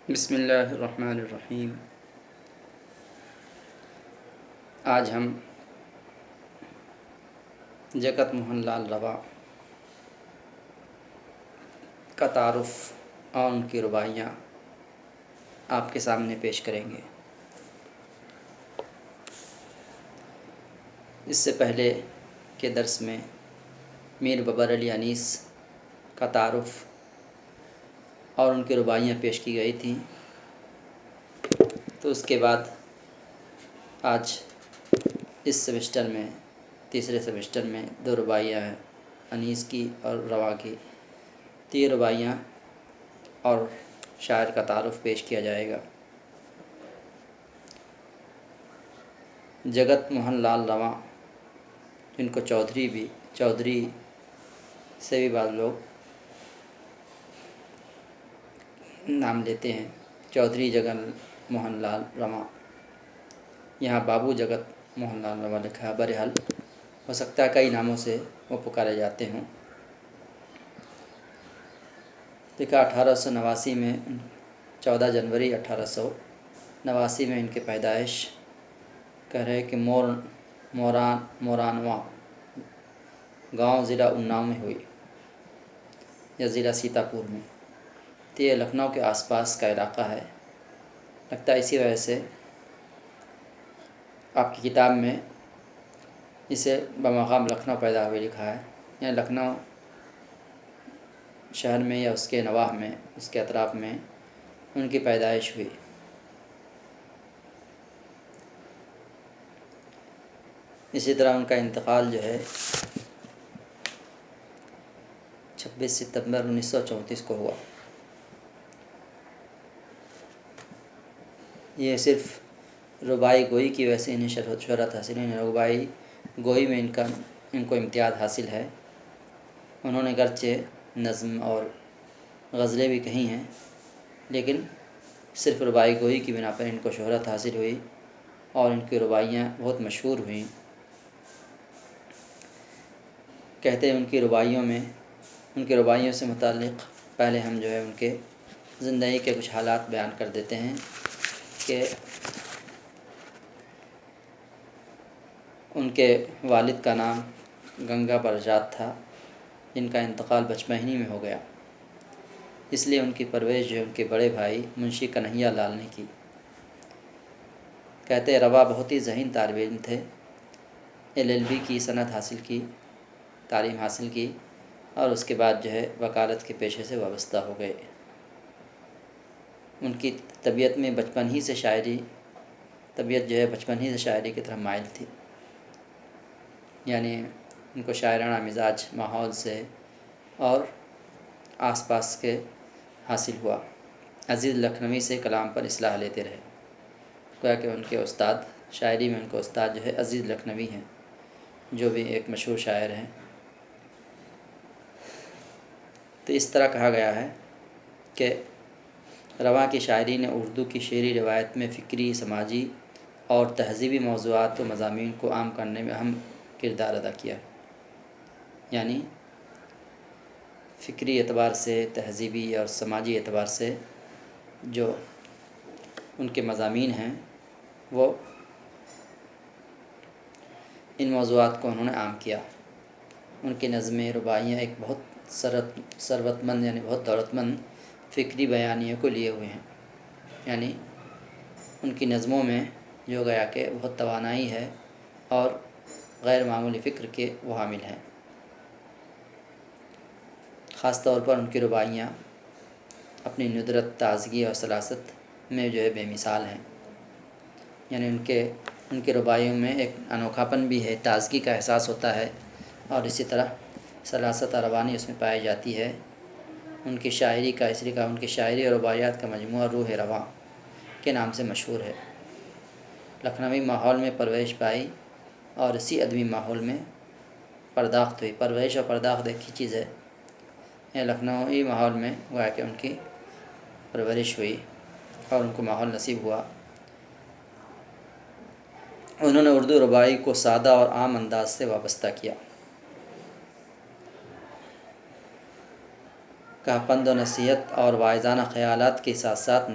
بسم اللہ الرحمن الرحیم۔ آج ہم جگت موہن لال روا کا تعارف اور ان کی رباعیاں آپ کے سامنے پیش کریں گے۔ اس سے پہلے کے درس میں میر ببر علی انیس کا تعارف اور ان کی رباعیاں پیش کی گئی تھیں، تو اس کے بعد آج اس سیمسٹر میں تیسرے سیمسٹر میں 2 رباعیاں ہیں، انیس کی اور روا کی 3 رباعیاں اور شاعر کا تعارف پیش کیا جائے گا۔ جگت موہن لال روا، جن کو چودھری سے بھی بعض لوگ نام لیتے ہیں، چودھری جگت موہن لال روا، یہاں بابو جگت موہن لال روا لکھا ہے۔ بہرحال ہو سکتا ہے کئی ناموں سے وہ پکارے جاتے ہوں۔ لکھا 1889 میں، 14 جنوری 1889 میں ان کی پیدائش کہہ رہے کہ مورانواں گاؤں ضلع اناؤ میں ہوئی، یا ضلع سیتاپور میں۔ تو یہ لکھنؤ کے آس پاس کا علاقہ ہے، لگتا ہے اسی وجہ سے آپ کی کتاب میں اسے بمقام لکھنؤ پیدا ہوئے لکھا ہے، یعنی لکھنؤ شہر میں یا اس کے نواح میں، اس کے اطراف میں ان کی پیدائش ہوئی۔ اسی طرح ان کا انتقال جو ہے 26 ستمبر 1934 کو ہوا۔ یہ صرف رباعی گوئی کی وجہ سے انہیں شہرت حاصل ہے، رباعی گوئی میں ان کو امتیاز حاصل ہے۔ انہوں نے گرچہ نظم اور غزلیں بھی کہی ہیں، لیکن صرف رباعی گوئی کی بنا پر ان کو شہرت حاصل ہوئی اور ان کی رباعیاں بہت مشہور ہوئیں۔ کہتے ہیں ان کی رباعیوں سے متعلق پہلے ہم جو ہے ان کے زندگی کے کچھ حالات بیان کر دیتے ہیں کہ ان کے والد کا نام گنگا پرجات تھا، جن کا انتقال بچپن ہی میں ہو گیا، اس لیے ان کی پرورش جو ہے ان کے بڑے بھائی منشی کنہیا لال نے کی۔ کہتے ہیں روا بہت ہی ذہین طالب علم تھے، LLB کی سند حاصل کی، تعلیم حاصل کی، اور اس کے بعد جو ہے وکالت کے پیشے سے وابستہ ہو گئے۔ ان کی طبیعت جو ہے بچپن ہی سے شاعری کی طرف مائل تھی، یعنی ان کو شاعرانہ مزاج ماحول سے اور آس پاس کے حاصل ہوا۔ عزیز لکھنوی سے کلام پر اصلاح لیتے رہے، گویا کہ ان کے استاد شاعری میں ان کو استاد جو ہے عزیز لکھنوی ہیں، جو بھی ایک مشہور شاعر ہیں۔ تو اس طرح کہا گیا ہے کہ روا کی شاعری نے اردو کی شعری روایت میں فکری، سماجی اور تہذیبی موضوعات و مضامین کو عام کرنے میں اہم کردار ادا کیا، یعنی فکری اعتبار سے، تہذیبی اور سماجی اعتبار سے جو ان کے مضامین ہیں وہ ان موضوعات کو انہوں نے عام کیا۔ ان کی نظمیں، رباعیاں ایک بہت ثروت مند یعنی بہت دولت مند فکری بیانیے کو لیے ہوئے ہیں، یعنی ان کی نظموں میں جو گیا کہ بہت توانائی ہے اور غیر معمولی فکر کے وہ حامل ہیں۔ خاص طور پر ان کی رباعیاں اپنی ندرت، تازگی اور سلاست میں جو ہے بے مثال ہیں، یعنی ان کے رباعیوں میں ایک انوکھاپن بھی ہے، تازگی کا احساس ہوتا ہے، اور اسی طرح سلاست اور روانی اس میں پائی جاتی ہے۔ ان کی شاعری کا اس لیے کہا، ان کی شاعری اور رباعیات کا مجموعہ روح رواں کے نام سے مشہور ہے۔ لکھنوی ماحول میں پرورش پائی اور اسی ادبی ماحول میں پرداخت ہوئی۔ پرورش اور پرداخت ایک ہی چیز ہے، یہ لکھنوی ماحول میں گویا کہ ان کی پرورش ہوئی اور ان کو ماحول نصیب ہوا۔ انہوں نے اردو رباعی کو سادہ اور عام انداز سے وابستہ کیا۔ کا پند و نصیحت اور واعظانہ خیالات کے ساتھ ساتھ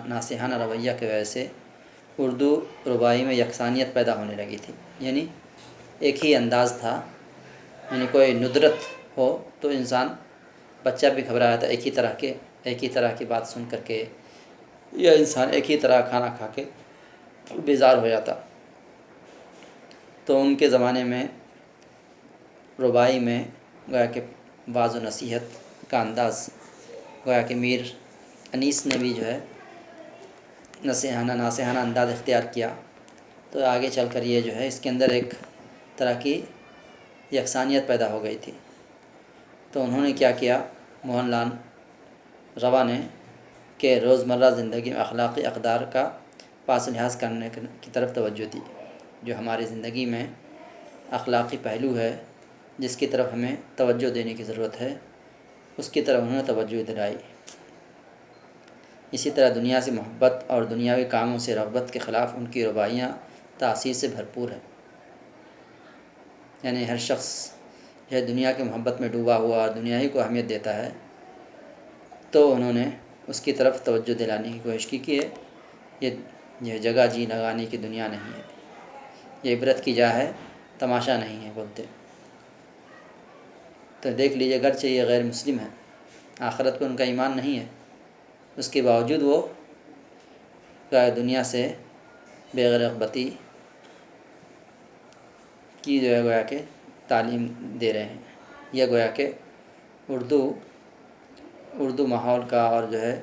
ناصحانہ رویہ کی وجہ سے اردو ربائی میں یکسانیت پیدا ہونے لگی تھی، یعنی ایک ہی انداز تھا، یعنی کوئی ندرت ہو تو انسان بچہ بھی گھبرایا تھا ایک ہی طرح کی بات سن کر کے، یا انسان ایک ہی طرح کھانا کھا کے بیزار ہو جاتا۔ تو ان کے زمانے میں ربائی میں گویا کہ واعظ و نصیحت کا انداز، گویا کہ میر انیس نے بھی جو ہے ناصحانہ انداز اختیار کیا، تو آگے چل کر یہ جو ہے اس کے اندر ایک طرح کی یکسانیت پیدا ہو گئی تھی۔ تو انہوں نے کیا کیا، موہن لال روا نے، کہ روزمرہ زندگی میں اخلاقی اقدار کا پاس لحاظ کرنے کی طرف توجہ دی۔ جو ہماری زندگی میں اخلاقی پہلو ہے جس کی طرف ہمیں توجہ دینے کی ضرورت ہے، اس کی طرف انہوں نے توجہ دلائی۔ اسی طرح دنیا سے محبت اور دنیاوی کاموں سے رغبت کے خلاف ان کی رباعیاں تاثیر سے بھرپور ہیں۔ یعنی ہر شخص جو ہے دنیا کی محبت میں ڈوبا ہوا اور دنیا ہی کو اہمیت دیتا ہے، تو انہوں نے اس کی طرف توجہ دلانے کی کوشش کی کہ یہ جگہ جی لگانے کی دنیا نہیں ہے، یہ عبرت کی جا ہے، تماشا نہیں ہے بولتے۔ تو دیکھ لیجیے، اگرچہ یہ غیر مسلم ہے، آخرت پر ان کا ایمان نہیں ہے، اس کے باوجود وہ دنیا سے بے رغبتی کی جو ہے گویا کہ تعلیم دے رہے ہیں۔ یہ گویا کہ اردو ماحول کا اور جو ہے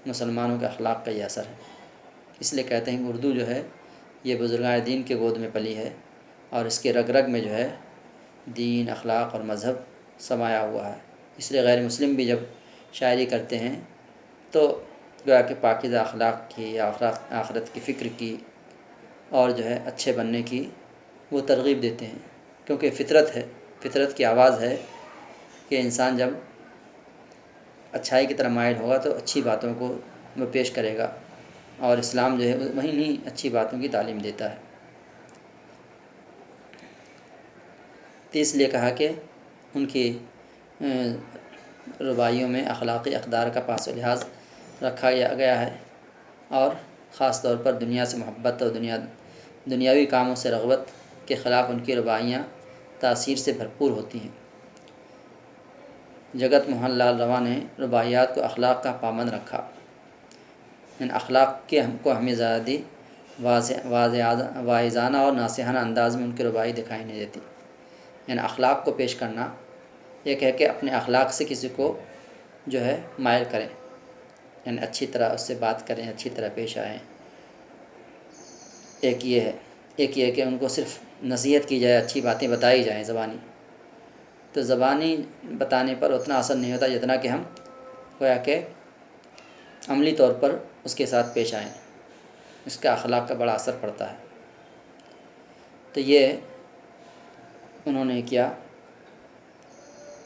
مسلمانوں کے اخلاق کا یہ اثر ہے۔ اس لیے کہتے ہیں کہ اردو جو ہے یہ بزرگان دین کے گود میں پلی ہے، اور اس کے رگ رگ میں جو ہے دین، اخلاق اور مذہب سمایا ہوا ہے۔ اس لیے غیر مسلم بھی جب شاعری کرتے ہیں تو گویا کہ پاکیزہ اخلاق کی یا آخرت کی فکر کی اور جو ہے اچھے بننے کی وہ ترغیب دیتے ہیں، کیونکہ فطرت ہے، فطرت کی آواز ہے کہ انسان جب اچھائی کی طرف مائل ہوگا تو اچھی باتوں کو وہ پیش کرے گا، اور اسلام جو ہے وہیں اچھی باتوں کی تعلیم دیتا ہے۔ تو اس لیے کہا کہ ان کی رباعیوں میں اخلاقی اقدار کا پاس و لحاظ رکھا گیا ہے، اور خاص طور پر دنیا سے محبت اور دنیاوی کاموں سے رغبت کے خلاف ان کی رباعیاں تاثیر سے بھرپور ہوتی ہیں۔ جگت موہن لال روا نے رباعیات کو اخلاق کا پابند رکھا، ان اخلاق کے کو اہمیت زیادہ دی۔ واعظانہ اور ناصحانہ انداز میں ان کی رباعی دکھائی نہیں دیتی۔ یعنی اخلاق کو پیش کرنا، ایک ہے کہ اپنے اخلاق سے کسی کو جو ہے مائل کریں، یعنی اچھی طرح اس سے بات کریں، اچھی طرح پیش آئیں، ایک یہ ہے کہ ان کو صرف نصیحت کی جائے، اچھی باتیں بتائی جائیں زبانی، تو زبانی بتانے پر اتنا اثر نہیں ہوتا جتنا کہ ہم گویا کہ عملی طور پر اس کے ساتھ پیش آئیں، اس کا اخلاق کا بڑا اثر پڑتا ہے۔ تو یہ انہوں نے کیا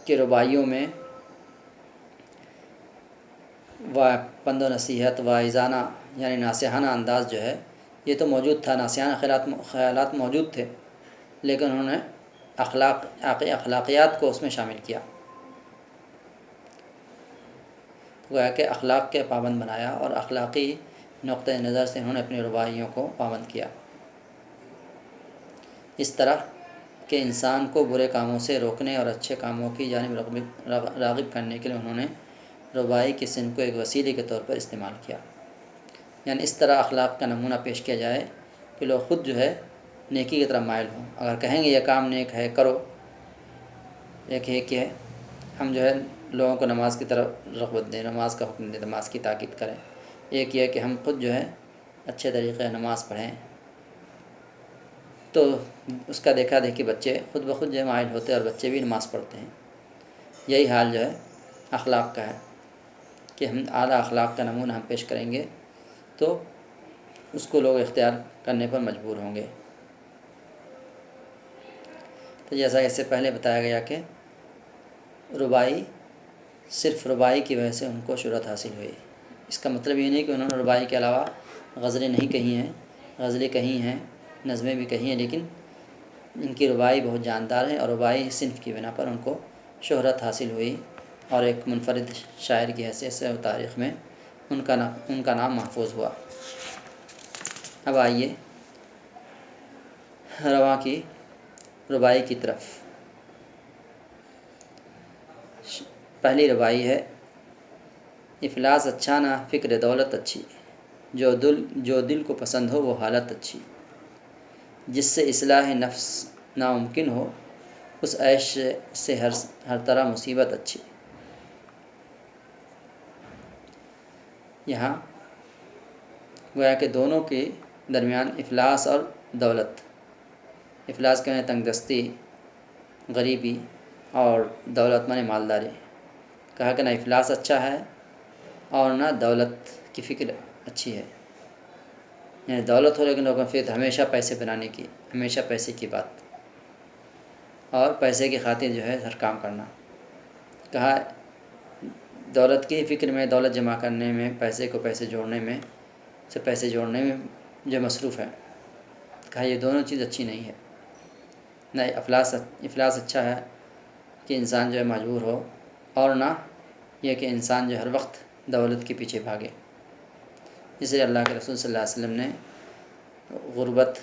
کہ رباعیوں میں پند و نصیحت، واعظانہ یعنی ناصحانہ انداز جو ہے یہ تو موجود تھا، ناصحانہ خیالات موجود تھے، لیکن انہوں نے اخلاقیات کو اس میں شامل کیا، گویا کہ اخلاق کے پابند بنایا، اور اخلاقی نقطۂ نظر سے انہوں نے اپنی رباعیوں کو پابند کیا، اس طرح کہ انسان کو برے کاموں سے روکنے اور اچھے کاموں کی جانب راغب کرنے کے لیے انہوں نے رباعی کی صنف کو ایک وسیلے کے طور پر استعمال کیا۔ یعنی اس طرح اخلاق کا نمونہ پیش کیا جائے کہ لوگ خود جو ہے نیکی کی طرف مائل ہوں، اگر کہیں گے یہ کام نیک ہے کرو، ایک ہے کہ ہم جو ہے لوگوں کو نماز کی طرف رغبت دیں، نماز کا حکم دیں، نماز کی تاکید کریں، ایک یہ کہ ہم خود جو ہے اچھے طریقے نماز پڑھیں، تو اس کا دیکھا دیکھی بچے خود بخود جو ہے مائل ہوتے ہیں اور بچے بھی نماز پڑھتے ہیں۔ یہی حال جو ہے اخلاق کا ہے کہ ہم اعلیٰ اخلاق کا نمونہ ہم پیش کریں گے تو اس کو لوگ اختیار کرنے پر مجبور ہوں گے۔ تو جیسا اس سے پہلے بتایا گیا کہ ربائی صرف ربائی کی وجہ سے ان کو شہرت حاصل ہوئی، اس کا مطلب یہ نہیں کہ انہوں نے ربائی کے علاوہ غزلیں نہیں کہی ہیں، غزلیں کہی ہیں، نظمیں بھی کہی ہیں، لیکن ان کی ربائی بہت جاندار ہیں، اور ربائی صنف کی بنا پر ان کو شہرت حاصل ہوئی، اور ایک منفرد شاعر کی حیثیت سے تاریخ میں ان کا نام محفوظ ہوا۔ اب آئیے رواں کی ربائی کی طرف۔ پہلی ربائی ہے: افلاس اچھا نہ فکر دولت اچھی، جو دل کو پسند ہو وہ حالت اچھی، جس سے اصلاح نفس ناممکن ہو، اس عیش سے ہر طرح مصیبت اچھی۔ یہاں گویا کہ دونوں کے درمیان افلاس اور دولت، افلاس کے معنی تنگ دستی، غریبی، اور دولت معنی مالداری، کہا کہ نہ افلاس اچھا ہے اور نہ دولت کی فکر اچھی ہے۔ یعنی دولت ہو لیکن لوگوں فکر ہمیشہ پیسے بنانے کی، ہمیشہ پیسے کی بات، اور پیسے کی خاطر جو ہے ہر کام کرنا۔ کہا دولت کی فکر میں، دولت جمع کرنے میں، پیسے جوڑنے میں جو مصروف ہے، کہا یہ دونوں چیز اچھی نہیں ہے۔ نہ افلاس اچھا ہے کہ انسان جو ہے مجبور ہو، اور نہ یہ کہ انسان جو ہر وقت دولت کے پیچھے بھاگے۔ اس لیے اللہ کے رسول صلی اللہ علیہ وسلم نے غربت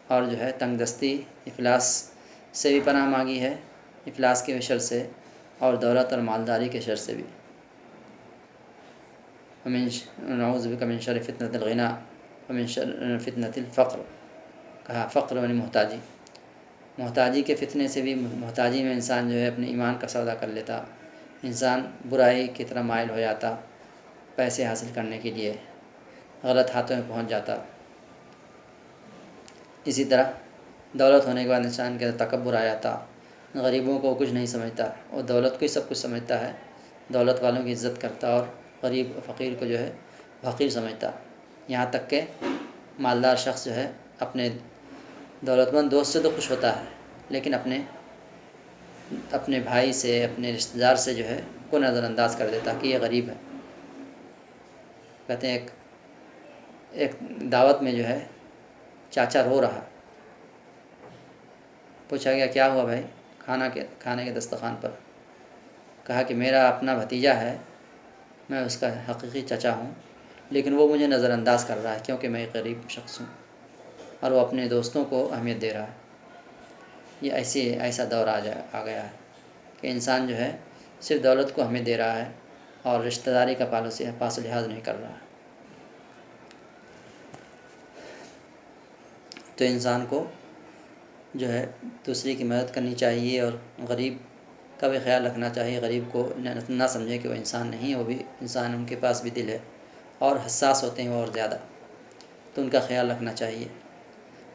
اور جو ہے تنگ دستی، افلاس سے بھی پناہ مانگی ہے، افلاس کے شر سے، اور دولت اور مالداری کے شر سے بھی۔ نعوذ بک من شر فتنة الغنى ومن شر فتنة الفقر، کہا فقر یعنی محتاجی کے فتنے سے بھی۔ محتاجی میں انسان جو ہے اپنے ایمان کا سودا کر لیتا، انسان برائی کی طرح مائل ہو جاتا، پیسے حاصل کرنے کے لیے غلط ہاتھوں میں پہنچ جاتا۔ اسی طرح دولت ہونے کے بعد انسان کے اندر تکبر آ جاتا، غریبوں کو کچھ نہیں سمجھتا، اور دولت کو ہی سب کچھ سمجھتا ہے، دولت والوں کی عزت کرتا اور غریب فقیر کو جو ہے حقیر سمجھتا۔ یہاں تک کہ مالدار شخص جو ہے اپنے دولت مند دوست سے تو خوش ہوتا ہے، لیکن اپنے بھائی سے، اپنے رشتہ دار سے جو ہے کو نظر انداز کر دیتا کہ یہ غریب ہے۔ کہتے ہیں ایک دعوت میں جو ہے چاچا رو رہا، پوچھا گیا کیا ہوا بھائی؟ کھانے کے دسترخوان پر کہا کہ میرا اپنا بھتیجا ہے، میں اس کا حقیقی چچا ہوں، لیکن وہ مجھے نظر انداز کر رہا ہے کیونکہ میں ایک غریب شخص ہوں، اور وہ اپنے دوستوں کو اہمیت دے رہا ہے۔ یہ ایسا دور آ گیا ہے کہ انسان جو ہے صرف دولت کو اہمیت دے رہا ہے اور رشتہ داری کا پاس و لحاظ نہیں کر رہا ہے۔ تو انسان کو جو ہے دوسرے کی مدد کرنی چاہیے، اور غریب کا بھی خیال رکھنا چاہیے۔ غریب کو نہ سمجھے کہ وہ انسان نہیں ہے، وہ بھی انسان، ان کے پاس بھی دل ہے، اور حساس ہوتے ہیں وہ اور زیادہ، تو ان کا خیال رکھنا چاہیے،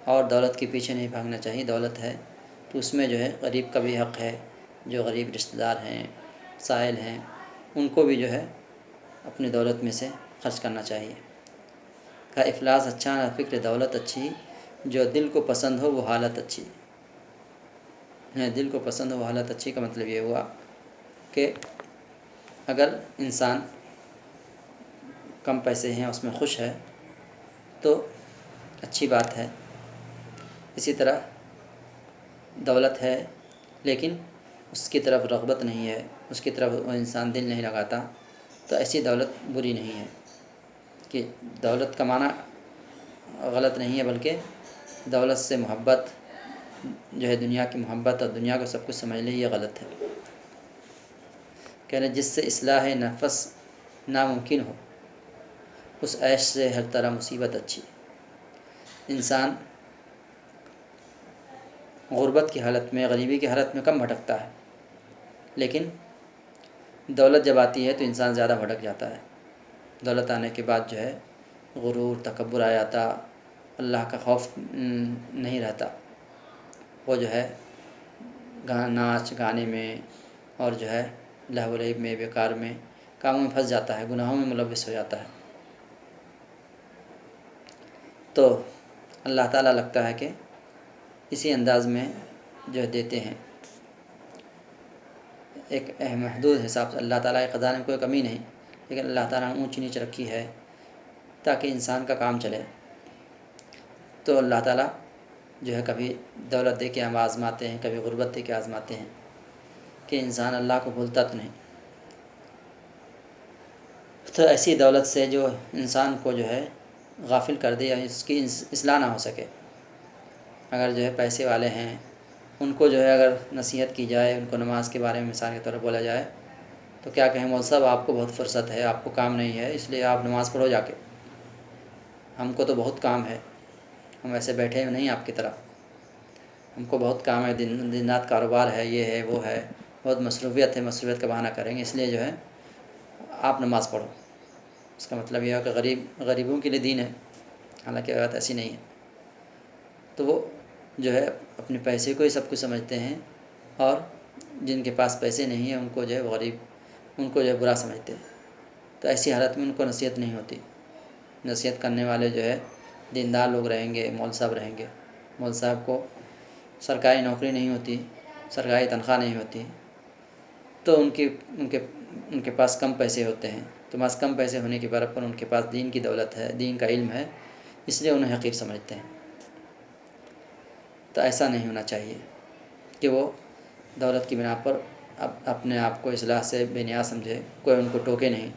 اور دولت کے پیچھے نہیں بھاگنا چاہیے۔ دولت ہے تو اس میں جو ہے غریب کا بھی حق ہے، جو غریب رشتہ دار ہیں، سائل ہیں، ان کو بھی جو ہے اپنی دولت میں سے خرچ کرنا چاہیے۔ کہ افلاس اچھا نہ فکر دولت اچھی، جو دل کو پسند ہو وہ حالت اچھی۔ دل کو پسند ہو وہ حالت اچھی کا مطلب یہ ہوا کہ اگر انسان کم پیسے ہیں اس میں خوش ہے تو اچھی بات ہے۔ اسی طرح دولت ہے لیکن اس کی طرف رغبت نہیں ہے، اس کی طرف وہ انسان دل نہیں لگاتا، تو ایسی دولت بری نہیں ہے۔ کہ دولت کا معنی غلط نہیں ہے، بلکہ دولت سے محبت جو ہے دنیا کی محبت اور دنیا کو سب کچھ سمجھ لے، یہ غلط ہے۔ کہنا جس سے اصلاح نفس ناممکن ہو، اس عیش سے ہر طرح مصیبت اچھی۔ انسان غربت کی حالت میں، غریبی کی حالت میں کم بھٹکتا ہے، لیکن دولت جب آتی ہے تو انسان زیادہ بھٹک جاتا ہے۔ دولت آنے کے بعد جو ہے غرور، تکبر آ جاتا، اللہ کا خوف نہیں رہتا، وہ جو ہے ناچ گانے میں اور جو ہے لہو و لعب میں، بیکار میں کاموں میں پھنس جاتا ہے، گناہوں میں ملوث ہو جاتا ہے۔ تو اللہ تعالیٰ لگتا ہے کہ اسی انداز میں جو دیتے ہیں، ایک محدود حساب سے۔ اللہ تعالیٰ کے خزانے میں کوئی کمی نہیں، لیکن اللہ تعالیٰ نے اونچ نیچ رکھی ہے تاکہ انسان کا کام چلے۔ تو اللہ تعالیٰ جو ہے کبھی دولت دے کے ہم آزماتے ہیں، کبھی غربت دے کے آزماتے ہیں، کہ انسان اللہ کو بھولتا تو نہیں۔ تو ایسی دولت سے جو انسان کو جو ہے غافل کر دے یا اس کی اصلاح نہ ہو سکے. اگر جو ہے پیسے والے ہیں ان کو جو ہے اگر نصیحت کی جائے، ان کو نماز کے بارے میں مثال کے طور پر بولا جائے تو کیا کہیں، مول صاحب آپ کو بہت فرصت ہے، آپ کو کام نہیں ہے، اس لیے آپ نماز پڑھو جا کے، ہم کو تو بہت کام ہے، ہم ایسے بیٹھے نہیں آپ کی طرح، ہم کو بہت کام ہے، دن رات کاروبار ہے، یہ ہے وہ ہے، بہت مصروفیت ہے، مصروفیت کا بہانہ کریں گے، اس لیے جو ہے آپ نماز پڑھو. اس کا مطلب یہ ہے کہ غریبوں کے لیے دین ہے، حالانکہ بات ایسی نہیں ہے. تو وہ جو ہے اپنے پیسے کو ہی سب کچھ سمجھتے ہیں، اور جن کے پاس پیسے نہیں ہیں ان کو جو ہے غریب، ان کو جو ہے برا سمجھتے ہیں. تو ایسی حالت میں ان کو نصیحت نہیں ہوتی. نصیحت کرنے والے جو ہے دیندار لوگ رہیں گے، مول صاحب رہیں گے. مول صاحب کو سرکاری نوکری نہیں ہوتی، سرکاری تنخواہ نہیں ہوتی، تو ان کے پاس کم پیسے ہوتے ہیں. تو بس کم پیسے ہونے کے برابر پر ان کے پاس دین کی دولت ہے، دین کا علم ہے، اس لیے انہیں حقیر سمجھتے ہیں. تو ایسا نہیں ہونا چاہیے کہ وہ دولت کی بنا پر اپنے آپ کو اصلاح سے بے نیاز سمجھے. کوئی ان کو ٹوکے نہیں،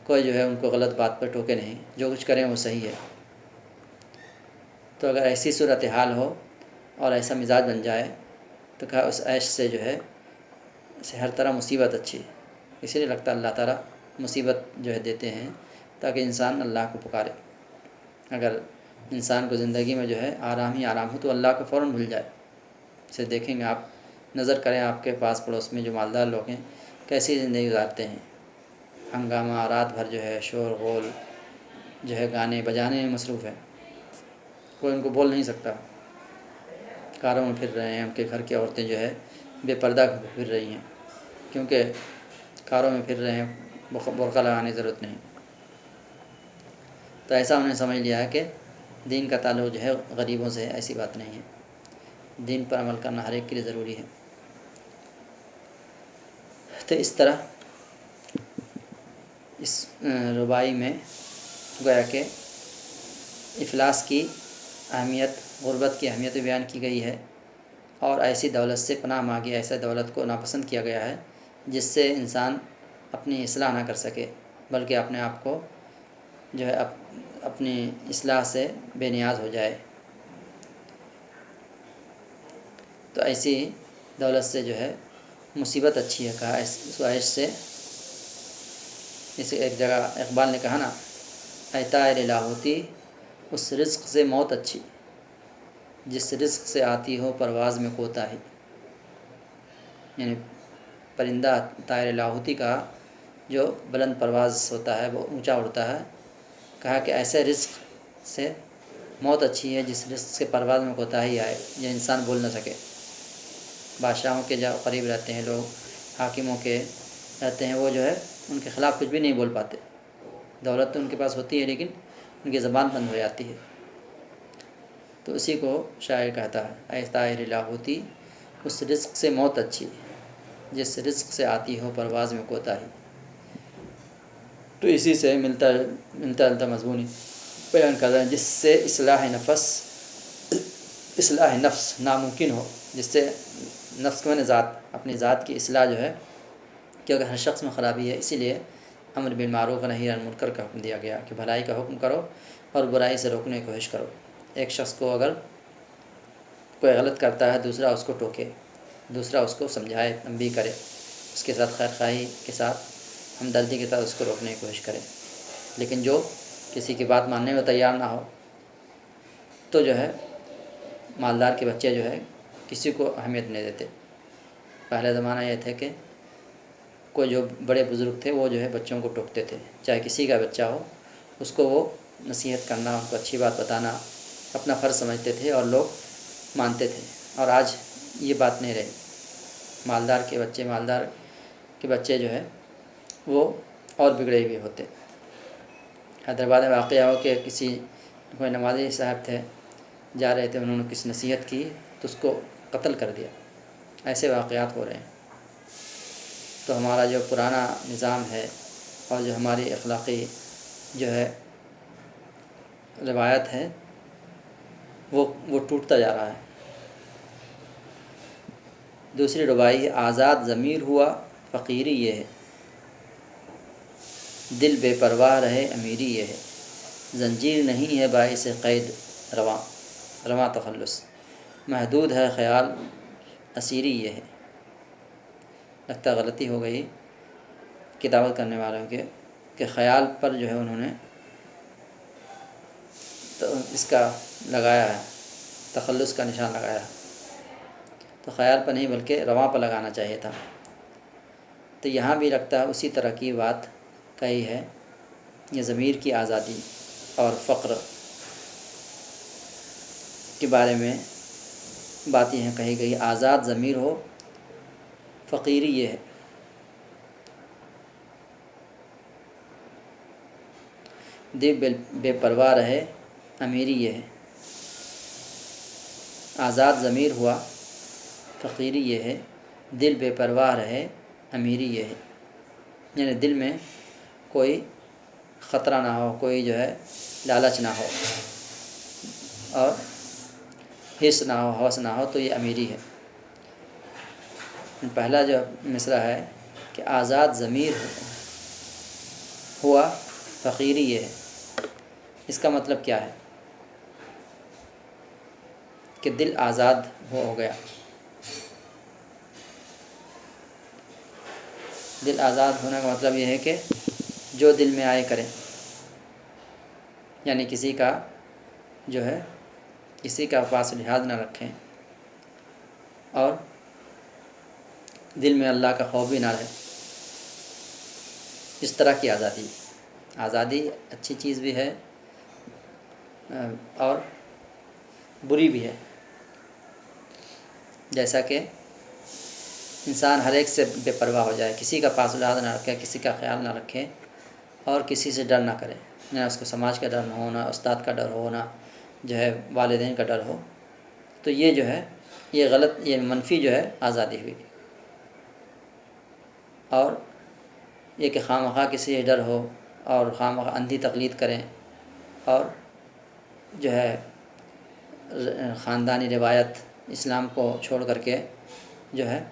کوئی جو ہے ان کو غلط بات پر ٹوکے نہیں، جو کچھ کریں وہ صحیح ہے. تو اگر ایسی صورتحال ہو اور ایسا مزاج بن جائے تو کہا اس عیش سے جو ہے اسے ہر طرح مصیبت اچھی. اسی لیے لگتا ہے اللہ تعالیٰ مصیبت جو ہے دیتے ہیں تاکہ انسان اللہ کو پکارے. اگر انسان کو زندگی میں جو ہے آرام ہی آرام ہو تو اللہ کو فوراً بھول جائے. اسے دیکھیں گے آپ، نظر کریں آپ کے پاس پڑوس میں جو مالدار لوگ ہیں کیسی زندگی گزارتے ہیں. ہنگامہ، رات بھر جو ہے شور غول، جو ہے گانے بجانے میں مصروف ہے، کوئی ان کو بول نہیں سکتا. کاروں میں پھر رہے ہیں، ان کے گھر کی عورتیں جو ہے بے پردہ پھر رہی ہیں، کیونکہ کاروں میں پھر رہے ہیں، برقع لگانے کی ضرورت نہیں. تو ایسا انہیں سمجھ لیا ہے کہ دین کا تعلق جو ہے غریبوں سے، ایسی بات نہیں ہے. دین پر عمل کرنا ہر ایک کے لیے ضروری ہے. تو اس طرح اس ربائی میں گویا کہ افلاس کی اہمیت، غربت کی اہمیت بیان کی گئی ہے، اور ایسی دولت سے پناہ مانگی، ایسے دولت کو ناپسند کیا گیا ہے جس سے انسان اپنی اصلاح نہ کر سکے، بلکہ اپنے آپ کو جو ہے اپنی اصلاح سے بے نیاز ہو جائے. تو ایسی دولت سے جو ہے مصیبت اچھی ہے. کہا اس عیش سے، اسے ایک جگہ اقبال نے کہا نا، اے طائر لاہوتی اس رزق سے موت اچھی، جس رزق سے آتی ہو پرواز میں کوتاہی. یعنی پرندہ طائر لاہوتی کا جو بلند پرواز ہوتا ہے، وہ اونچا اڑتا ہے. کہا کہ ایسے رزق سے موت اچھی ہے جس رزق سے پرواز میں کوتاہی آئے، یہ انسان بول نہ سکے. بادشاہوں کے جو قریب رہتے ہیں لوگ، حاکموں کے رہتے ہیں، وہ جو ہے ان کے خلاف کچھ بھی نہیں بول پاتے. دولت تو ان کے پاس ہوتی ہے لیکن ان کی زبان بند ہو جاتی ہے. تو اسی کو شاعر کہتا ہے، اے طائر لاہوتی اس رزق سے موت اچھی، جس رزق سے آتی ہو پرواز میں کوتاہی. تو اسی سے ملتا جلتا مضمون بیان کر رہے ہیں، جس سے اصلاح نفس ناممکن ہو، جس سے نفس کے معنی ذات، اپنی ذات کی اصلاح جو ہے، کیونکہ ہر شخص میں خرابی ہے. اسی لیے امر بالمعروف و نہی عن المنکر کا حکم دیا گیا کہ بھلائی کا حکم کرو اور برائی سے روکنے کی کوشش کرو. ایک شخص کو اگر کوئی غلط کرتا ہے، دوسرا اس کو ٹوکے، دوسرا اس کو سمجھائے، تنبیہ کرے، اس کے ساتھ خیر خواہی کے ساتھ، ہمدردی کے ساتھ اس کو روکنے کی کوشش کرے. لیکن جو کسی کی بات ماننے میں تیار نہ ہو، تو جو ہے مالدار کے بچے جو ہے کسی کو اہمیت نہیں دیتے. پہلے زمانہ یہ تھے کہ کوئی جو بڑے بزرگ تھے وہ جو ہے بچوں کو ٹوکتے تھے، چاہے کسی کا بچہ ہو، اس کو وہ نصیحت کرنا، ان کو اچھی بات بتانا اپنا فرض سمجھتے تھے اور لوگ مانتے تھے. اور آج یہ بات نہیں رہی. مالدار کے بچے جو ہے وہ اور بگڑے ہوئے ہوتے. حیدرآباد میں واقعہ ہو کہ کوئی نمازی صاحب تھے، جا رہے تھے، انہوں نے کسی نصیحت کی تو اس کو قتل کر دیا. ایسے واقعات ہو رہے ہیں. تو ہمارا جو پرانا نظام ہے اور جو ہماری اخلاقی جو ہے روایت ہے وہ ٹوٹتا جا رہا ہے. دوسری ربائی، آزاد ضمیر ہوا فقیری یہ ہے. دل بے پرواہ رہے امیری یہ ہے، زنجیر نہیں ہے باعث قید رواں رواں تخلص، محدود ہے خیال اسیری یہ ہے۔ لگتا غلطی ہو گئی کتابت کرنے والوں کے کہ خیال پر جو ہے انہوں نے تو اس کا لگایا ہے، تخلص کا نشان لگایا ہے، تو خیال پر نہیں بلکہ رواں پر لگانا چاہیے تھا۔ تو یہاں بھی لگتا ہے اسی طرح کی بات کہی ہے، یہ ضمیر کی آزادی اور فقر کے بارے میں باتیں ہیں کہی گئی۔ آزاد ضمیر ہو فقیری یہ ہے، دل بے پرواہ رہے امیری یہ ہے۔ آزاد ضمیر ہوا فقیری یہ ہے، دل بے پرواہ رہے امیری یہ ہے، یعنی دل میں کوئی خطرہ نہ ہو، کوئی جو ہے لالچ نہ ہو اور حرص نہ ہو، ہوس نہ ہو، تو یہ امیری ہے۔ پہلا جو مصرع ہے کہ آزاد ضمیر ہوا فقیری یہ ہے، اس کا مطلب کیا ہے کہ دل آزاد ہو گیا۔ دل آزاد ہونے کا مطلب یہ ہے کہ جو دل میں آئے کریں، یعنی کسی کا جو ہے کسی کا پاس لحاظ نہ رکھیں اور دل میں اللہ کا خوف بھی نہ رہے، اس طرح کی آزادی۔ آزادی اچھی چیز بھی ہے اور بری بھی ہے، جیسا کہ انسان ہر ایک سے بے پرواہ ہو جائے، کسی کا پاس لحاظ نہ رکھے، کسی کا خیال نہ رکھے اور کسی سے ڈر نہ کرے، نہ اس کو سماج کا ڈر نہ ہو، نہ استاد کا ڈر ہو، نہ جو ہے والدین کا ڈر ہو، تو یہ جو ہے یہ غلط، یہ منفی جو ہے آزادی ہوئی۔ اور یہ کہ خواہ مخواہ کسی سے ڈر ہو اور خواہ مخواہ اندھی تقلید کریں اور جو ہے خاندانی روایت اسلام کو چھوڑ کر کے جو ہے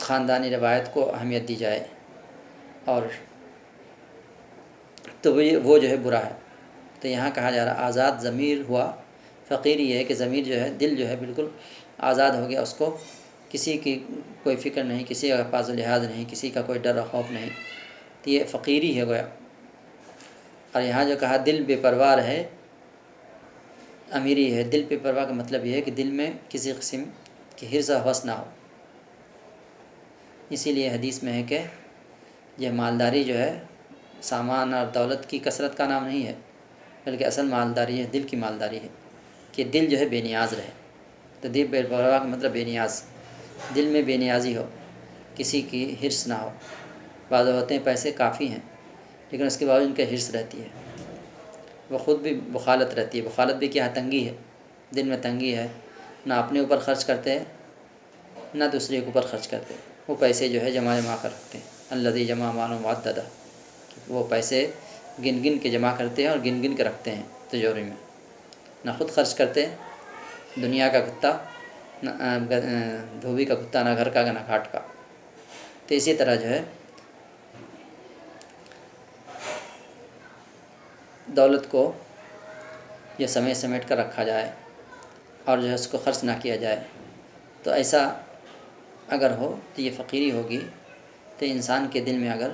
خاندانی روایت کو اہمیت دی جائے، اور تو وہ جو ہے برا ہے۔ تو یہاں کہا جا رہا آزاد ضمیر ہوا فقیر یہ ہے کہ ضمیر جو ہے دل جو ہے بالکل آزاد ہو گیا، اس کو کسی کی کوئی فکر نہیں، کسی کا پاس لحاظ نہیں، کسی کا کوئی ڈر و خوف نہیں، تو یہ فقیری ہے گویا۔ اور یہاں جو کہا دل بے پرواہ رہے امیری ہے، دل بے پرواہ کا مطلب یہ ہے کہ دل میں کسی قسم کی حرص و ہوس نہ ہو۔ اسی لیے حدیث میں ہے کہ یہ مالداری جو ہے سامان اور دولت کی کثرت کا نام نہیں ہے، بلکہ اصل مالداری ہے دل کی مالداری ہے، کہ دل جو ہے بے نیاز رہے۔ تو دل بے پرواہ کا مطلب بے نیاز، دل میں بے نیازی ہو، کسی کی حرص نہ ہو۔ بعض ہوتے ہیں پیسے کافی ہیں لیکن اس کے باوجود ان کا حرص رہتی ہے، وہ خود بھی بخالت رہتی ہے۔ بخالت بھی کیا ہے؟ تنگی ہے، دل میں تنگی ہے، نہ اپنے اوپر خرچ کرتے نہ دوسرے کے اوپر خرچ کرتے، وہ پیسے جو ہے جمع کر رکھتے ہیں۔ الذی جمع مال معددہ، وہ پیسے گن گن کے جمع کرتے ہیں اور گن گن کے رکھتے ہیں تجوری میں، نہ خود خرچ کرتے، دنیا کا کتا نہ دھوبی کا کتا، نہ گھر کا نہ گھاٹ کا۔ تو اسی طرح جو ہے دولت کو یہ سمیٹ کر رکھا جائے اور جو ہے اس کو خرچ نہ کیا جائے، تو ایسا اگر ہو تو یہ فقیری ہوگی۔ تو انسان کے دل میں اگر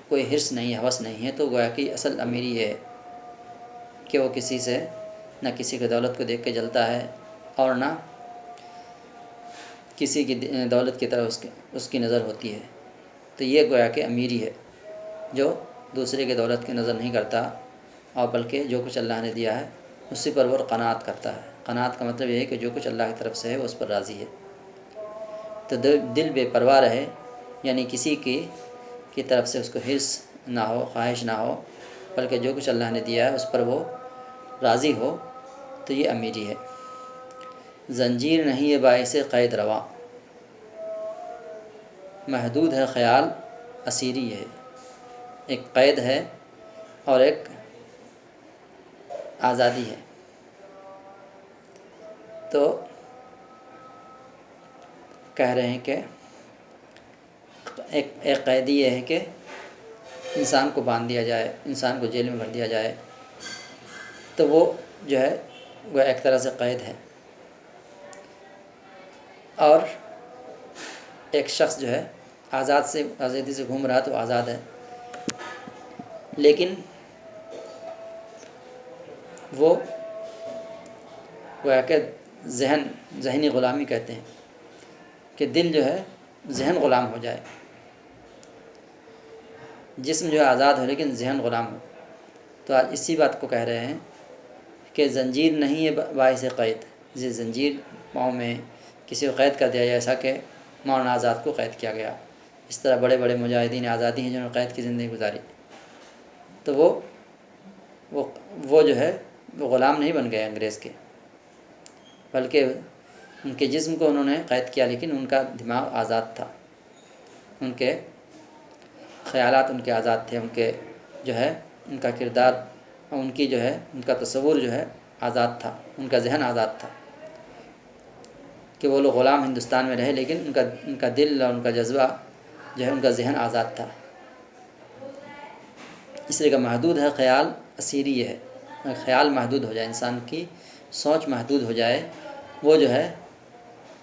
کوئی حرص نہیں ہے، ہوس نہیں ہے، تو گویا کہ اصل امیری یہ ہے کہ وہ کسی سے نہ کسی کی دولت کو دیکھ کے جلتا ہے اور نہ کسی کی دولت کی طرف اس کی نظر ہوتی ہے۔ تو یہ گویا کہ امیری ہے، جو دوسرے کی دولت کی نظر نہیں کرتا اور بلکہ جو کچھ اللہ نے دیا ہے اسی پر وہ قناعت کرتا ہے۔ قناعت کا مطلب یہ ہے کہ جو کچھ اللہ کی طرف سے ہے وہ اس پر راضی ہے۔ تو دل بے پرواہ رہے، یعنی کسی کی طرف سے اس کو حرص نہ ہو، خواہش نہ ہو، بلکہ جو کچھ اللہ نے دیا ہے اس پر وہ راضی ہو، تو یہ امیری ہے۔ زنجیر نہیں ہے باعث قید رواں، محدود ہے خیال اسیری ہے۔ ایک قید ہے اور ایک آزادی ہے۔ تو کہہ رہے ہیں کہ ایک قیدی یہ ہے کہ انسان کو باندھ دیا جائے، انسان کو جیل میں بھر دیا جائے، تو وہ جو ہے وہ ایک طرح سے قید ہے، اور ایک شخص جو ہے آزادی سے گھوم رہا تو آزاد ہے، لیکن وہ گویا کہ ذہنی غلامی کہتے ہیں کہ دل جو ہے ذہن غلام ہو جائے، جسم جو ہے آزاد ہو لیکن ذہن غلام ہو۔ تو آج اسی بات کو کہہ رہے ہیں کہ زنجیر نہیں ہے باعث قید، یہ زنجیر پاؤں میں کسی کو قید کر دیا جائے، ایسا کہ مولانا آزاد کو قید کیا گیا۔ اس طرح بڑے بڑے مجاہدین آزادی ہیں جنہوں نے قید کی زندگی گزاری، تو وہ جو ہے وہ غلام نہیں بن گئے انگریز کے، بلکہ ان کے جسم کو انہوں نے قید کیا، لیکن ان کا دماغ آزاد تھا، ان کے خیالات ان کے آزاد تھے، ان کے جو ہے ان کا کردار، ان کی جو ہے ان کا تصور جو ہے آزاد تھا، ان کا ذہن آزاد تھا کہ وہ لوگ غلام ہندوستان میں رہے، لیکن ان کا دل اور ان کا جذبہ جو ہے ان کا ذہن آزاد تھا۔ اس لیے کہ محدود ہے خیال، اسیری یہ ہے، خیال محدود ہو جائے، انسان کی سوچ محدود ہو جائے، وہ جو ہے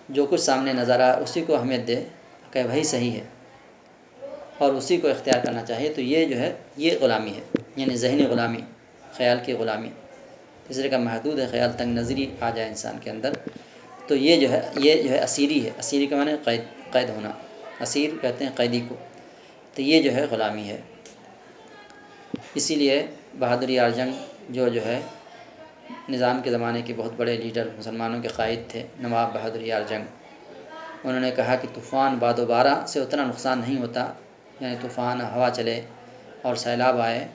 جو کچھ سامنے نظر آ اسی کو اہمیت دے کہ وہی صحیح ہے اور اسی کو اختیار کرنا چاہیے، تو یہ جو ہے یہ غلامی ہے، یعنی ذہنی غلامی، خیال کی غلامی۔ اس لیے کہ محدود ہے خیال، تنگ نظری آ جائے انسان کے اندر، تو یہ جو ہے اسیری ہے۔ اسیری کا معنی قید ہونا، اسیر کہتے ہیں قیدی کو، تو یہ جو ہے غلامی ہے۔ اسی لیے بہادر یار جنگ جو ہے نظام کے زمانے کے بہت بڑے لیڈر، مسلمانوں کے قائد تھے، نواب بہادر یار جنگ، انہوں نے کہا کہ طوفان باد و بارہ سے اتنا نقصان نہیں ہوتا، یعنی طوفان ہوا چلے اور سیلاب آئے،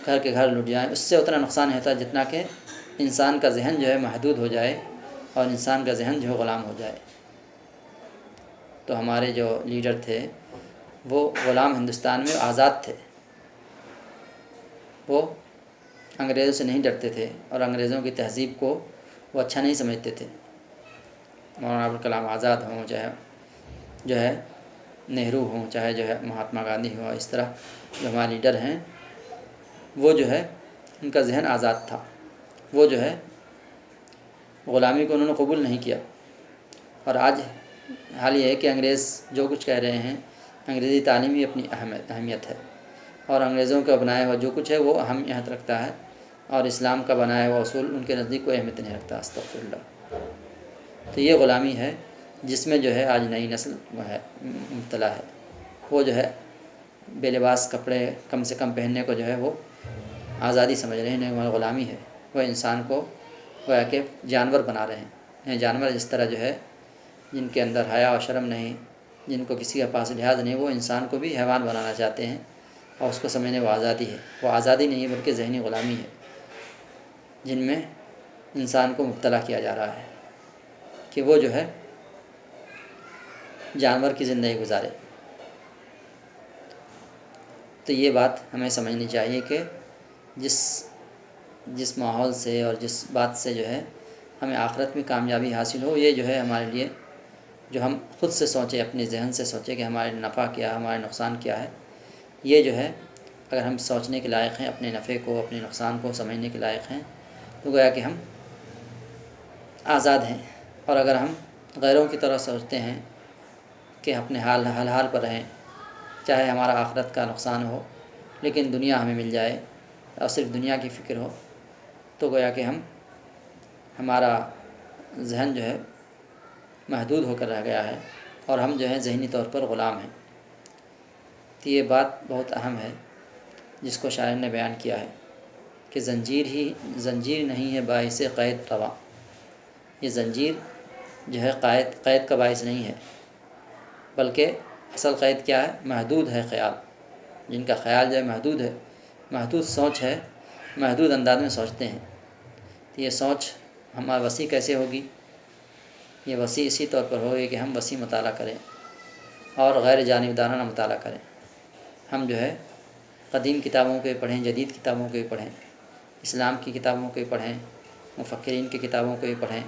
گھر کے گھر لٹ جائیں، اس سے اتنا نقصان نہیں ہوتا جتنا کہ انسان کا ذہن جو ہے محدود ہو جائے اور انسان کا ذہن جو ہے غلام ہو جائے۔ تو ہمارے جو لیڈر تھے وہ غلام ہندوستان میں آزاد تھے، وہ انگریزوں سے نہیں ڈرتے تھے اور انگریزوں کی تہذیب کو وہ اچھا نہیں سمجھتے تھے۔ مولانا ابوالکلام آزاد ہوں، چاہے جو ہے نہرو ہوں، چاہے جو ہے مہاتما گاندھی ہوں، اس طرح جو ہمارے لیڈر ہیں وہ جو ہے ان کا ذہن آزاد تھا، وہ جو ہے غلامی کو انہوں نے قبول نہیں کیا۔ اور آج حال یہ ہے کہ انگریز جو کچھ کہہ رہے ہیں، انگریزی تعلیم ہی اپنی اہمیت ہے، اور انگریزوں کا بنایا ہوا جو کچھ ہے وہ اہمیت رکھتا ہے، اور اسلام کا بنایا ہوا اصول ان کے نزدیک کوئی اہمیت نہیں رکھتا، استغفر اللہ۔ تو یہ غلامی ہے جس میں جو ہے آج نئی نسل ہے مبتلا ہے، وہ جو ہے بے لباس کپڑے کم سے کم پہننے کو جو ہے وہ آزادی سمجھ رہے ہیں، نہیں وہ غلامی ہے، وہ انسان کو گویا کہ جانور بنا رہے ہیں۔ جانور جس طرح جو ہے جن کے اندر حیا و شرم نہیں، جن کو کسی کے پاس لحاظ نہیں، وہ انسان کو بھی حیوان بنانا چاہتے ہیں، اور اس کو سمجھنے وہ آزادی ہے، وہ آزادی نہیں ہے بلکہ ذہنی غلامی ہے، جن میں انسان کو مبتلا کیا جا رہا ہے کہ وہ جو ہے جانور کی زندگی گزارے۔ تو یہ بات ہمیں سمجھنی چاہیے کہ جس ماحول سے اور جس بات سے جو ہے ہمیں آخرت میں کامیابی حاصل ہو، یہ جو ہے ہمارے لیے جو ہم خود سے سوچیں، اپنے ذہن سے سوچیں کہ ہمارے نفع کیا ہے، ہمارے نقصان کیا ہے، یہ جو ہے اگر ہم سوچنے کے لائق ہیں، اپنے نفع کو اپنے نقصان کو سمجھنے کے لائق ہیں، تو گویا کہ ہم آزاد ہیں۔ اور اگر ہم غیروں کی طرح سوچتے ہیں کہ اپنے حال پر رہیں، چاہے ہمارا آخرت کا نقصان ہو لیکن دنیا ہمیں مل جائے اور صرف دنیا کی فکر ہو، تو گویا کہ ہمارا ذہن جو ہے محدود ہو کر رہ گیا ہے، اور ہم جو ہے ذہنی طور پر غلام ہیں۔ تو یہ بات بہت اہم ہے جس کو شاعر نے بیان کیا ہے کہ زنجیر نہیں ہے باعث قید روا، یہ زنجیر جو ہے قید کا باعث نہیں ہے، بلکہ اصل قید کیا ہے؟ محدود ہے خیال، جن کا خیال جو ہے محدود ہے، محدود سوچ ہے، محدود انداز میں سوچتے ہیں۔ تو یہ سوچ ہمارا وسیع کیسے ہوگی؟ یہ وسیع اسی طور پر ہوگی کہ ہم وسیع مطالعہ کریں اور غیر جانبدارانہ مطالعہ کریں۔ ہم جو ہے قدیم کتابوں کو بھی پڑھیں، جدید کتابوں کو بھی پڑھیں، اسلام کی کتابوں کو بھی پڑھیں، مفکرین کی کتابوں کو بھی پڑھیں،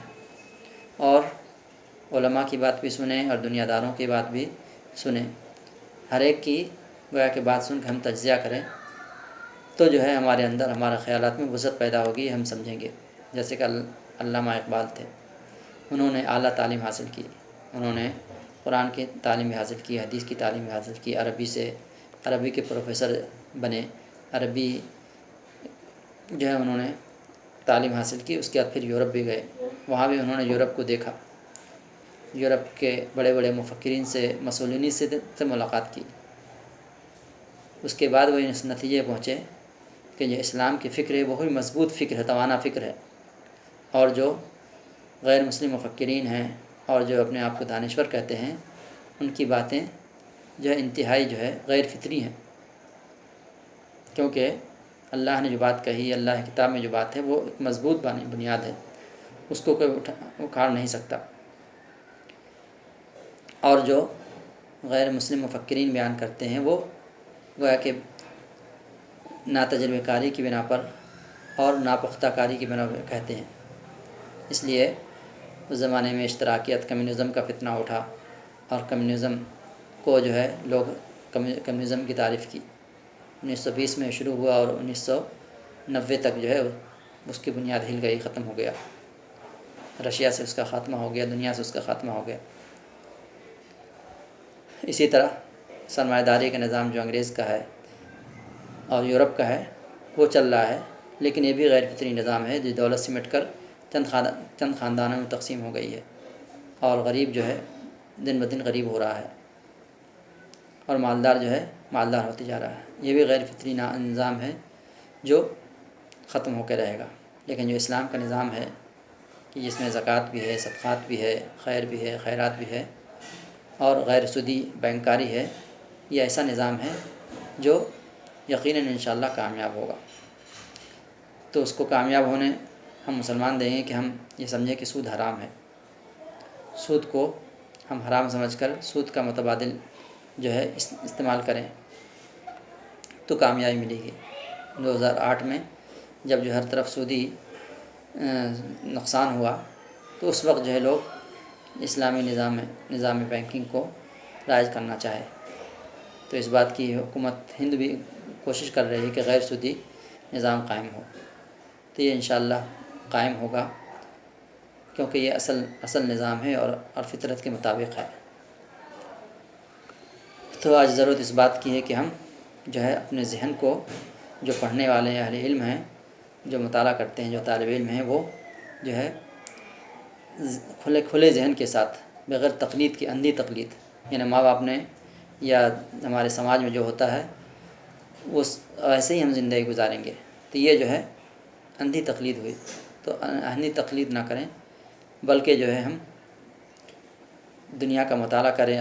اور علماء کی بات بھی سنیں اور دنیا داروں کی بات بھی سنیں، ہر ایک کی گویا کہ بات سن کے ہم تجزیہ کریں تو جو ہے ہمارے اندر ہمارے خیالات میں وسعت پیدا ہوگی، ہم سمجھیں گے۔ جیسے کہ علامہ اقبال تھے، انہوں نے اعلیٰ تعلیم حاصل کی، انہوں نے قرآن کی تعلیم حاصل کی، حدیث کی تعلیم حاصل کی، عربی کے پروفیسر بنے، عربی جو ہے انہوں نے تعلیم حاصل کی۔ اس کے بعد پھر یورپ بھی گئے، وہاں بھی انہوں نے یورپ کو دیکھا، یورپ کے بڑے بڑے مفکرین سے، مسولینی سے ملاقات کی۔ اس کے بعد وہ اس نتیجے پہنچے کہ جو اسلام کی فکر ہے وہی مضبوط فکر ہے، توانا فکر ہے، اور جو غیر مسلم مفکرین ہیں اور جو اپنے آپ کو دانشور کہتے ہیں، ان کی باتیں جو ہے انتہائی جو ہے غیر فطری ہیں، کیونکہ اللہ نے جو بات کہی، اللہ کی کتاب میں جو بات ہے وہ ایک مضبوط بنیاد ہے، اس کو کوئی اکھاڑ نہیں سکتا۔ اور جو غیر مسلم مفکرین بیان کرتے ہیں وہ گویا کہ ناتجربہ کاری کی بنا پر اور ناپختہ کاری کی بنا پر کہتے ہیں۔ اس لیے اس زمانے میں اشتراکیت، کمیونزم کا فتنہ اٹھا، اور کمیونزم کو جو ہے لوگ کمیونزم کی تعریف کی۔ 1920 میں شروع ہوا اور 1990 تک جو ہے اس کی بنیاد ہل گئی، ختم ہو گیا، رشیا سے اس کا خاتمہ ہو گیا، دنیا سے اس کا خاتمہ ہو گیا۔ اسی طرح سرمایہ داری کا نظام جو انگریز کا ہے اور یورپ کا ہے وہ چل رہا ہے، لیکن یہ بھی غیر فطری نظام ہے جو دولت سمٹ کر چند خاندانوں میں تقسیم ہو گئی ہے، اور غریب جو ہے دن بدن غریب ہو رہا ہے، اور مالدار جو ہے مالدار ہوتے جا رہا ہے۔ یہ بھی غیر فطری نظام ہے جو ختم ہو کے رہے گا۔ لیکن جو اسلام کا نظام ہے کہ جس میں زکوٰۃ بھی ہے، صدقات بھی ہے، خیر بھی ہے، خیرات بھی ہے، اور غیر سودی بینکاری ہے، یہ ایسا نظام ہے جو یقیناً انشاءاللہ کامیاب ہوگا۔ تو اس کو کامیاب ہونے ہم مسلمان دیں گے کہ ہم یہ سمجھیں کہ سود حرام ہے، سود کو ہم حرام سمجھ کر سود کا متبادل جو ہے استعمال کریں تو کامیابی ملے گی۔ 2008 میں جب جو ہر طرف سودی نقصان ہوا تو اس وقت جو ہے لوگ اسلامی نظام بینکنگ کو رائج کرنا چاہے، تو اس بات کی حکومت ہند بھی کوشش کر رہی ہے کہ غیر سودی نظام قائم ہو، تو یہ انشاءاللہ قائم ہوگا، کیونکہ یہ اصل نظام ہے اور فطرت کے مطابق ہے۔ تو آج ضرورت اس بات کی ہے کہ ہم جو ہے اپنے ذہن کو، جو پڑھنے والے اہل علم ہیں، جو مطالعہ کرتے ہیں، جو طالب علم ہیں، وہ جو ہے کھلے ذہن کے ساتھ، بغیر تقلید کی، اندھی تقلید، یعنی ماں باپ نے یا ہمارے سماج میں جو ہوتا ہے وہ ایسے ہی ہم زندگی گزاریں گے، تو یہ جو ہے اندھی تقلید ہوئی۔ تو اندھی تقلید نہ کریں، بلکہ جو ہے ہم دنیا کا مطالعہ کریں،